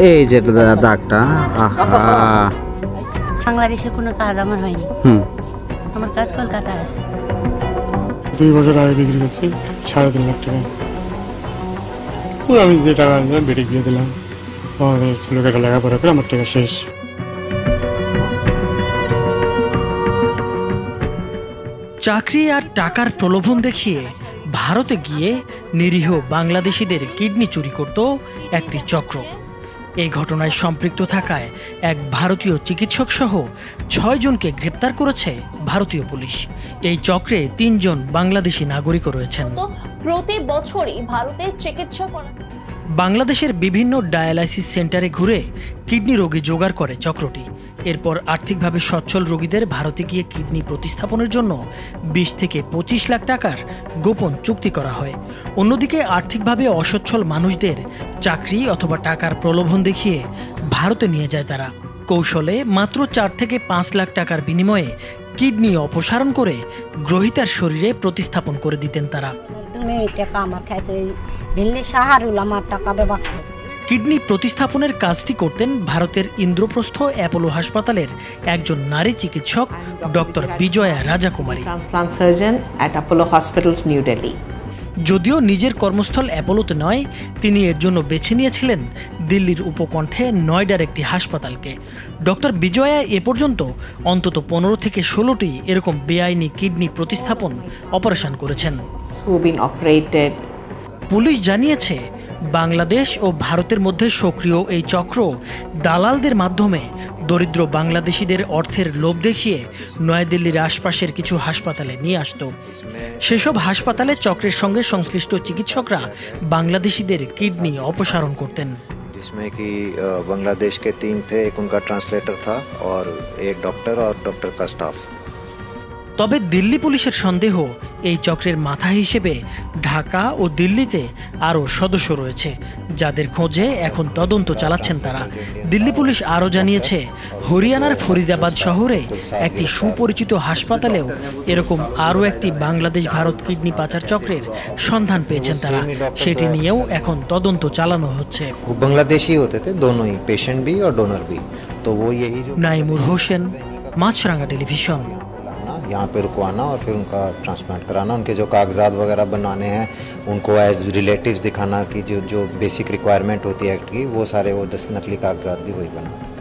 এই যে দাগটা, আহা, বাংলাদেশে কোনো কাজ আমার হয়নি। আমার কাজ কলকাতায় আছে। 2 বছর আগে বিক্রি করছি 3.5 লাখ টাকা। আমি যে টাকা আনলাম বেটে দিয়ে দিলাম, আমাদের ছেলেকে লেখাপড়া করে আমার টাকা শেষ। চাকরি আর টাকার প্রলোভন দেখিয়ে ভারতে গিয়ে নিরীহ বাংলাদেশিদের কিডনি চুরি করত একটি চক্র। এই ঘটনায় সম্পৃক্ত থাকায় এক ভারতীয় চিকিৎসক সহ 6 জনকে গ্রেপ্তার করেছে ভারতীয় পুলিশ। এই চক্রে 3 জন বাংলাদেশি নাগরিকও রয়েছেন। প্রতি বছরই ভারতে চিকিৎসা করা বাংলাদেশের বিভিন্ন ডায়ালাইসিস সেন্টারে ঘুরে কিডনি রোগী জোগাড় করে চক্রটি। এরপর আর্থিকভাবে সচ্ছল রোগীদের ভারতে গিয়ে কিডনি প্রতিস্থাপনের জন্য 20 থেকে 25 লাখ টাকার গোপন চুক্তি করা হয়। অন্যদিকে আর্থিকভাবে অসচ্ছল মানুষদের চাকরি অথবা টাকার প্রলোভন দেখিয়ে ভারতে নিয়ে যায় তারা। কৌশলে মাত্র 4 থেকে 5 লাখ টাকার বিনিময়ে কিডনি অপসারণ করে গ্রহীতার শরীরে প্রতিস্থাপন করে দিতেন তারা। কিডনি প্রতিস্থাপনের কাজটি করতেন ভারতের ইন্দ্রপ্রস্থ অ্যাপোলো হাসপাতালের একজন নারী চিকিৎসক doctor Vijaya Rajakumari. Transplant surgeon at Apollo hospitals, new Delhi. যদিও নিজের কর্মস্থল অ্যাপোলোতে নয়, তিনি এর জন্য বেছে নিয়েছিলেন দিল্লির উপকণ্ঠে নয়ডার একটি হাসপাতালকে। ডক্টর বিজয়া এ পর্যন্ত অন্তত 15 থেকে 16টি এরকম বেআইনি কিডনি প্রতিস্থাপন অপারেশন করেছেন। পুলিশ জানিয়েছে, বাংলাদেশ ও ভারতের মধ্যে সক্রিয় এই চক্র দালালদের মাধ্যমে দরিদ্র বাংলাদেশিদের অর্থের লোভ দেখিয়ে নয়াদিল্লির আশপাশের কিছু হাসপাতালে নিয়ে আসত। সেসব হাসপাতালে চক্রের সঙ্গে সংশ্লিষ্ট চিকিৎসকরা বাংলাদেশিদের কিডনি অপসারণ করতেন। जिसमें कि बांग्लादेश के 3 थे, एक उनका ट्रांसलेटर था और एक डॉक्टर और डॉक्टर का स्टाफ। তবে দিল্লি পুলিশের সন্দেহ, এই চক্রের মাথা হিসেবে ঢাকা ও দিল্লিতে আরও সদস্য রয়েছে, যাদের খোঁজে এখন তদন্ত চালাচ্ছেন তারা। দিল্লি পুলিশ আরও জানিয়েছে, হরিয়ানার ফরিদাবাদ শহরে একটি সুপরিচিত হাসপাতালেও এরকম আরও একটি বাংলাদেশ ভারত কিডনি পাচার চক্রের সন্ধান পেয়েছেন তারা। সেটি নিয়েও এখন তদন্ত চালানো হচ্ছে। बांग्लादेशी होते थे दोनों ही, पेशेंट भी और डोनर भी। तो वो यही जो নাইমুর হোসেন, মাছরাঙ্গা টেলিভিশন। यहाँ पे रुकवाना और फिर उनका ट्रांसप्लांट कराना, उनके जो कागजात वगैरह बनाने हैं उनको एज रिलेटिव्स दिखाना कि जो बेसिक रिक्वायरमेंट होती है एक्ट की, वो सारे वो 10 नकली कागजात भी वही बनाते हैं।